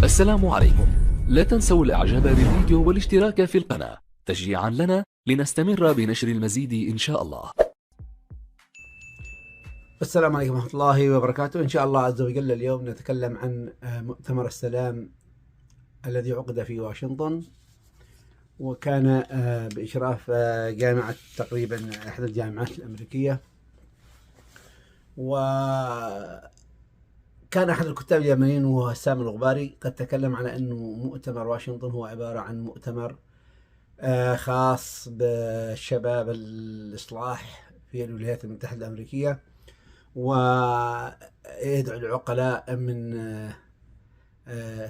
السلام عليكم. لا تنسوا الاعجاب بالفيديو والاشتراك في القناة تشجيعا لنا لنستمر بنشر المزيد ان شاء الله. السلام عليكم ورحمة الله وبركاته. إن شاء الله عز وجل اليوم نتكلم عن مؤتمر السلام الذي عقد في واشنطن، وكان بإشراف جامعة تقريبا إحدى الجامعات الأمريكية. وكان أحد الكتاب اليمنيين وهو هسام الغباري قد تكلم على أنه مؤتمر واشنطن هو عبارة عن مؤتمر خاص بالشباب الإصلاح في الولايات المتحدة الأمريكية، ويدعو العقلاء من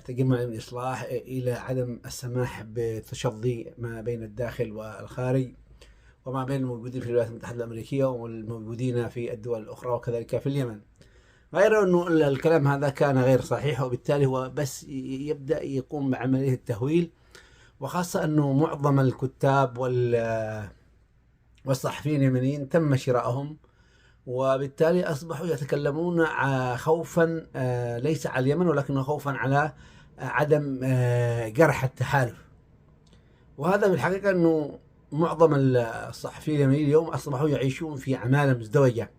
تجمع الإصلاح إلى عدم السماح بتشظي ما بين الداخل والخارج، وما بين الموجودين في الولايات المتحدة الأمريكية والموجودين في الدول الأخرى وكذلك في اليمن. غير أنه الكلام هذا كان غير صحيح، وبالتالي هو بس يبدأ يقوم بعملية التهويل، وخاصة أنه معظم الكتاب والصحفيين اليمنيين تم شرائهم، وبالتالي أصبحوا يتكلمون خوفا ليس على اليمن ولكنه خوفا على عدم جرح التحالف. وهذا بالحقيقة أنه معظم الصحفيين اليمنيين اليوم أصبحوا يعيشون في عمالة مزدوجة،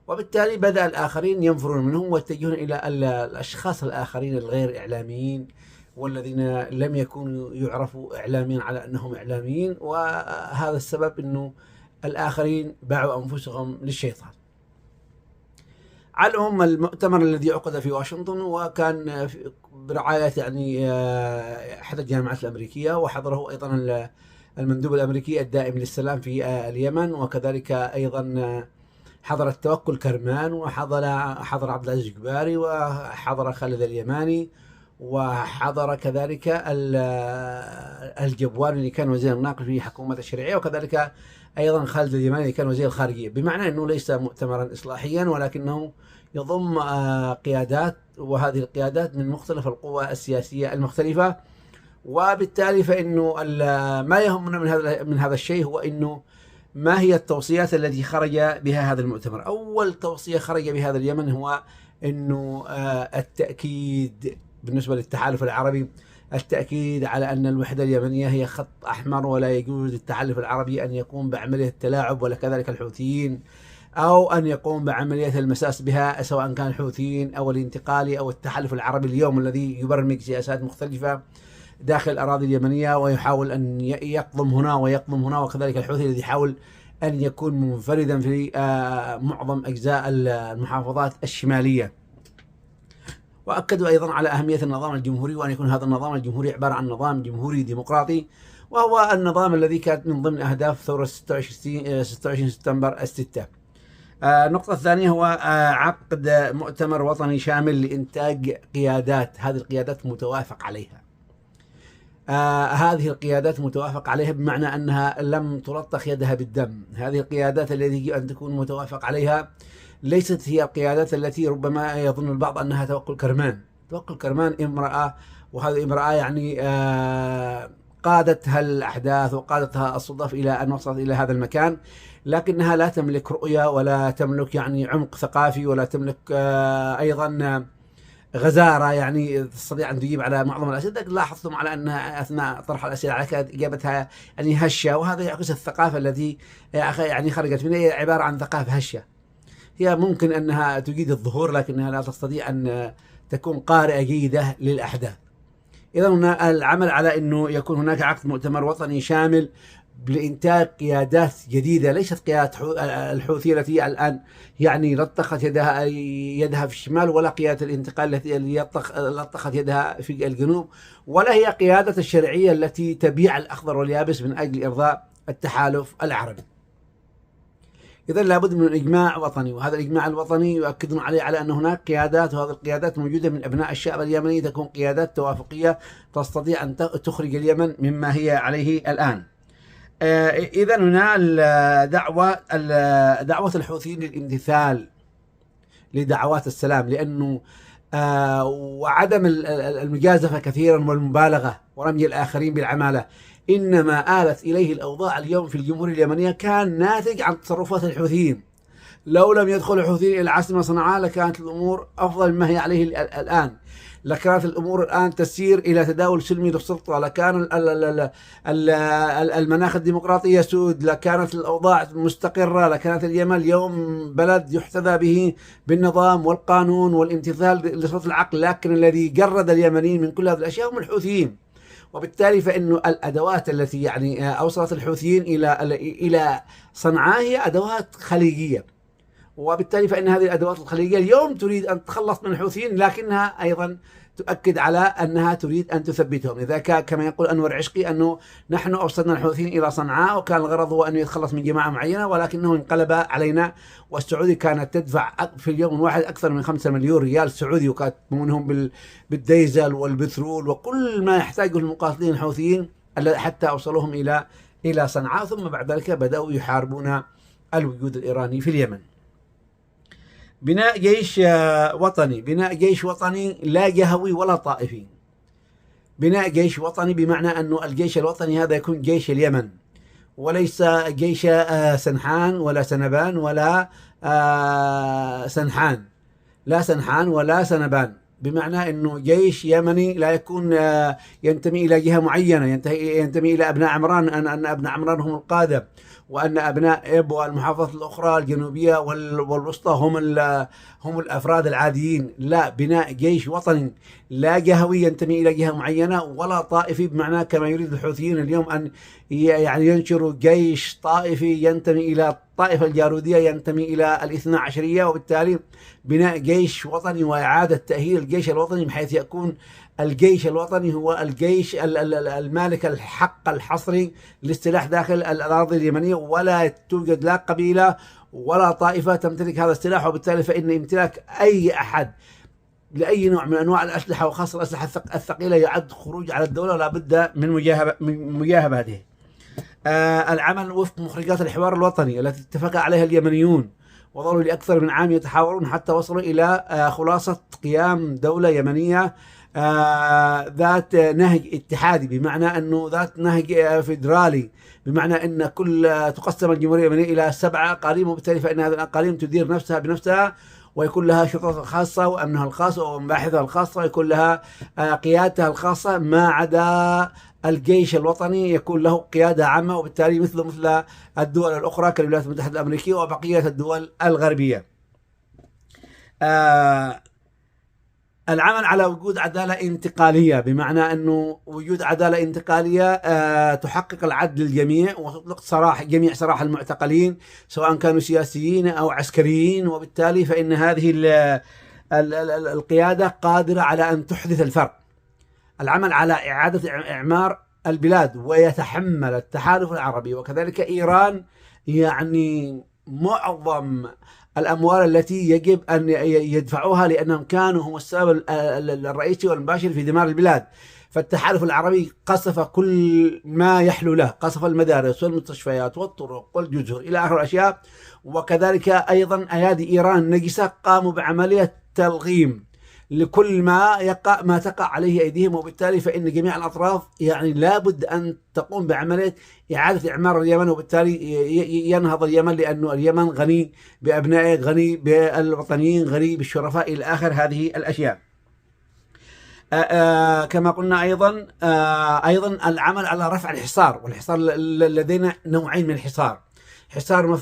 وبالتالي بدأ الآخرين ينفرون منهم ويتجهون إلى الأشخاص الآخرين الغير إعلاميين، والذين لم يكونوا يعرفوا إعلاميا على أنهم إعلاميين، وهذا السبب أنه الآخرين باعوا أنفسهم للشيطان. على العموم المؤتمر الذي عقد في واشنطن وكان برعاية أحد الجامعات الأمريكية، وحضره أيضا المندوب الأمريكي الدائم للسلام في اليمن، وكذلك أيضا حضر التوكل كرمان، وحضر عبد العزيز الجباري، وحضر خالد اليماني، وحضر كذلك الجبوان اللي كان وزير الناقل في حكومة الشرعية، وكذلك أيضا خالد اليماني اللي كان وزير الخارجية. بمعنى أنه ليس مؤتمرا إصلاحيا، ولكنه يضم قيادات، وهذه القيادات من مختلف القوى السياسية المختلفة. وبالتالي فإنه ما يهمنا من هذا الشيء هو أنه ما هي التوصيات التي خرج بها هذا المؤتمر. أول توصية خرج بها هذا اليمن هو أنه التأكيد بالنسبة للتحالف العربي، التأكيد على أن الوحدة اليمنية هي خط أحمر، ولا يجوز للتحالف العربي أن يقوم بعملية التلاعب ولا كذلك الحوثيين، أو أن يقوم بعملية المساس بها، سواء كان الحوثيين أو الانتقالي أو التحالف العربي اليوم الذي يبرمج سياسات مختلفة داخل الأراضي اليمنية ويحاول أن يقضم هنا ويقضم هنا، وكذلك الحوثي الذي يحاول أن يكون منفردا في معظم أجزاء المحافظات الشمالية. وأكدوا أيضا على أهمية النظام الجمهوري، وأن يكون هذا النظام الجمهوري عبارة عن نظام جمهوري ديمقراطي، وهو النظام الذي كانت من ضمن أهداف ثورة 26 سبتمبر الستة. النقطة الثانية هو عقد مؤتمر وطني شامل لإنتاج قيادات، هذه القيادات متوافق عليها. هذه القيادات متوافق عليها بمعنى أنها لم تلطخ يدها بالدم. هذه القيادات التي يجب أن تكون متوافق عليها ليست هي القيادات التي ربما يظن البعض أنها توكل كرمان. توكل كرمان امرأة، وهذه امرأة قادتها الأحداث وقادتها الصدف إلى أن وصلت إلى هذا المكان، لكنها لا تملك رؤية ولا تملك عمق ثقافي، ولا تملك أيضا غزارة تستطيع أن تجيب على معظم الأسئلة. لاحظتم على أنها أثناء طرح الأسئلة على كانت إجابتها هشة، وهذا يعكس الثقافة التي خرجت منها، هي عبارة عن ثقافة هشة. هي ممكن أنها تجيد الظهور، لكنها لا تستطيع أن تكون قارئة جيدة للأحداث. إذا هنا العمل على أنه يكون هناك عقد مؤتمر وطني شامل لإنتاج قيادات جديدة، ليست قيادة الحوثية التي الآن لطخت يدها في الشمال، ولا قيادة الانتقال التي لطخت يدها في الجنوب، ولا هي قيادة الشرعية التي تبيع الأخضر واليابس من أجل إرضاء التحالف العربي. إذا لابد من إجماع وطني، وهذا الإجماع الوطني يؤكدون عليه على أن هناك قيادات، وهذه القيادات موجودة من أبناء الشعب اليمني، تكون قيادات توافقية تستطيع أن تخرج اليمن مما هي عليه الآن. إذا هنا دعوة الحوثيين للامتثال لدعوات السلام، لأنه وعدم المجازفة كثيرا والمبالغة ورمي الآخرين بالعمالة، إنما آلت إليه الأوضاع اليوم في الجمهورية اليمنية كان ناتج عن تصرفات الحوثيين. لو لم يدخل الحوثيين إلى العاصمة صنعاء لكانت الأمور أفضل مما هي عليه الآن، لكانت الأمور الآن تسير إلى تداول سلمي للسلطة، لكان المناخ الديمقراطي يسود، لكانت الأوضاع مستقرة، لكانت اليمن اليوم بلد يحتذى به بالنظام والقانون والامتثال لصوت العقل. لكن الذي جرد اليمنيين من كل هذه الأشياء هم الحوثيين، وبالتالي فإنه الأدوات التي يعني أوصلت الحوثيين إلى صنعاء هي أدوات خليجية، وبالتالي فإن هذه الأدوات الخليجية اليوم تريد أن تتخلص من الحوثيين، لكنها أيضا تؤكد على أنها تريد أن تثبتهم. إذا كما يقول أنور عشقي أنه نحن أوصلنا الحوثيين إلى صنعاء وكان الغرض هو أن يتخلص من جماعة معينة، ولكنه انقلب علينا. والسعودي كانت تدفع في اليوم الواحد أكثر من 5 مليون ريال سعودي، وكانت منهم بالديزل والبترول وكل ما يحتاجه المقاتلين الحوثيين حتى أوصلوهم إلى صنعاء. ثم بعد ذلك بدأوا يحاربون الوجود الإيراني في اليمن. بناء جيش وطني، بناء جيش وطني لا جهوي ولا طائفي. بناء جيش وطني بمعنى أنه الجيش الوطني هذا يكون جيش اليمن، وليس جيش سنحان ولا سنبان ولا سنحان، لا سنحان ولا سنبان، بمعنى أنه جيش يمني لا يكون ينتمي إلى جهة معينة، ينتمي إلى أبناء عمران، أن أبناء عمران هم القادة، وأن أبناء إب والمحافظات الأخرى الجنوبية والوسطى هم الأفراد العاديين. لا، بناء جيش وطني لا جهوي ينتمي إلى جهة معينة ولا طائفي، بمعنى كما يريد الحوثيين اليوم أن يعني ينشروا جيش طائفي ينتمي إلى الطائفة الجارودية، ينتمي إلى الاثنى عشرية. وبالتالي بناء جيش وطني وإعادة تأهيل الجيش الوطني بحيث يكون الجيش الوطني هو الجيش المالك الحق الحصري للسلاح داخل الأراضي اليمنية، ولا توجد لا قبيلة ولا طائفة تمتلك هذا السلاح. وبالتالي فإن امتلاك أي أحد لأي نوع من أنواع الأسلحة وخاصة الأسلحة الثقيلة يعد خروج على الدولة، ولا بد من مجاهبة هذه. العمل وفق مخرجات الحوار الوطني التي اتفق عليها اليمنيون، وظلوا لأكثر من عام يتحاورون حتى وصلوا إلى خلاصة قيام دولة يمنية ذات نهج اتحادي، بمعنى أنه ذات نهج فيدرالي، بمعنى أن تقسم الجمهورية اليمنية إلى 7 أقاليم، وبالتالي فإن هذه الأقاليم تدير نفسها بنفسها، ويكون لها شرطتها الخاصة وأمنها الخاص ومباحثها الخاصة، ويكون لها قيادتها الخاصة، ما عدا الجيش الوطني يكون له قيادة عامة، وبالتالي مثل الدول الأخرى كالولايات المتحدة الأمريكية وبقية الدول الغربية. العمل على وجود عدالة انتقالية، بمعنى أنه وجود عدالة انتقالية تحقق العدل للجميع وتطلق جميع سراح المعتقلين سواء كانوا سياسيين أو عسكريين. وبالتالي فإن هذه القيادة قادرة على أن تحدث الفرق. العمل على إعادة إعمار البلاد، ويتحمل التحالف العربي وكذلك إيران يعني معظم الأموال التي يجب أن يدفعوها، لأنهم كانوا هم السبب الرئيسي والمباشر في دمار البلاد. فالتحالف العربي قصف كل ما يحلو له، قصف المدارس والمستشفيات والطرق والجزر إلى آخر الأشياء. وكذلك أيضا أيادي إيران النجسة قاموا بعملية تلغيم لكل ما تقع عليه أيديهم. وبالتالي فإن جميع الأطراف يعني لابد أن تقوم بعملية إعادة إعمار اليمن، وبالتالي ينهض اليمن، لأنه اليمن غني بأبنائه، غني بالوطنيين، غني بالشرفاء إلى آخر هذه الأشياء. كما قلنا أيضا العمل على رفع الحصار. والحصار لدينا نوعين من الحصار: حصار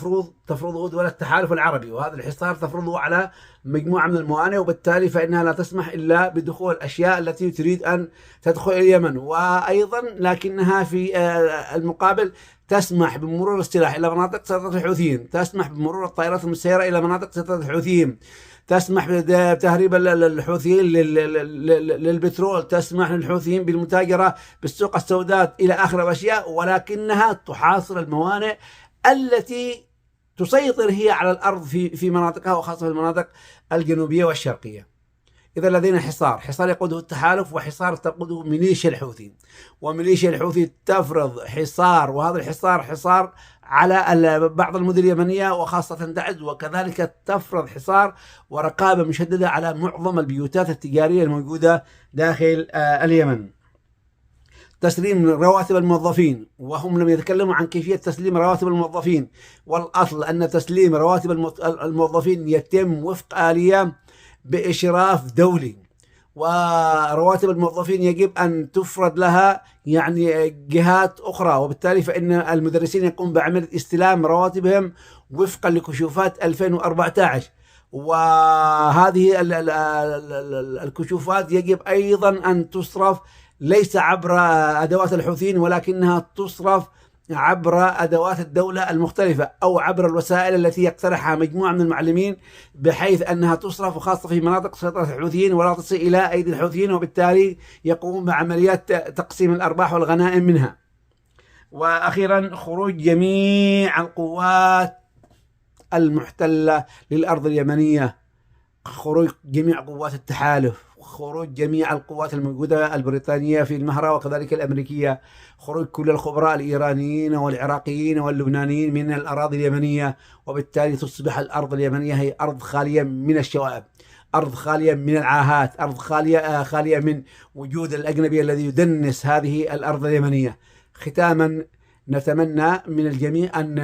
تفرضه دول التحالف العربي، وهذا الحصار تفرضه على مجموعة من الموانئ، وبالتالي فإنها لا تسمح إلا بدخول الأشياء التي تريد أن تدخل اليمن. وأيضا لكنها في المقابل تسمح بمرور السلاح إلى مناطق سيطرة الحوثيين، تسمح بمرور الطائرات المسيرة إلى مناطق سيطرة الحوثيين، تسمح بتهريب الحوثيين للبترول، تسمح للحوثيين بالمتاجرة بالسوق السوداء إلى آخر الأشياء. ولكنها تحاصر الموانئ التي تسيطر هي على الأرض في مناطقها، وخاصة في المناطق الجنوبية والشرقية. إذا لدينا حصار يقوده التحالف، وحصار تقوده ميليشيا الحوثي، وميليشيا الحوثي تفرض حصار، وهذا الحصار حصار على بعض المدن اليمنية وخاصة تعز، وكذلك تفرض حصار ورقابة مشددة على معظم البيوتات التجارية الموجودة داخل اليمن. تسليم رواتب الموظفين، وهم لم يتكلموا عن كيفية تسليم رواتب الموظفين، والأصل أن تسليم رواتب الموظفين يتم وفق آلية بإشراف دولي، ورواتب الموظفين يجب أن تفرض لها يعني جهات أخرى، وبالتالي فإن المدرسين يقوم بعمل استلام رواتبهم وفقا لكشوفات 2014. وهذه الكشوفات يجب أيضا أن تصرف ليس عبر أدوات الحوثيين، ولكنها تصرف عبر أدوات الدولة المختلفة أو عبر الوسائل التي يقترحها مجموعة من المعلمين، بحيث أنها تصرف خاصة في مناطق سيطرة الحوثيين ولا تصل إلى أيدي الحوثيين، وبالتالي يقوم بعمليات تقسيم الأرباح والغنائم منها. وأخيرا خروج جميع القوات المحتلة للأرض اليمنية، خروج جميع قوات التحالف، خروج جميع القوات الموجودة البريطانية في المهرة وكذلك الأمريكية، خروج كل الخبراء الإيرانيين والعراقيين واللبنانيين من الأراضي اليمنية، وبالتالي تصبح الأرض اليمنية هي أرض خالية من الشوائب، أرض خالية من العاهات، أرض خالية من وجود الأجنبي الذي يدنس هذه الأرض اليمنية. ختاما نتمنى من الجميع أن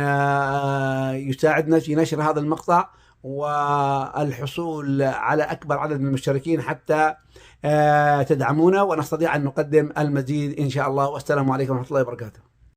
يساعدنا في نشر هذا المقطع والحصول على أكبر عدد من المشتركين حتى تدعمونا ونستطيع أن نقدم المزيد إن شاء الله. والسلام عليكم ورحمة الله وبركاته.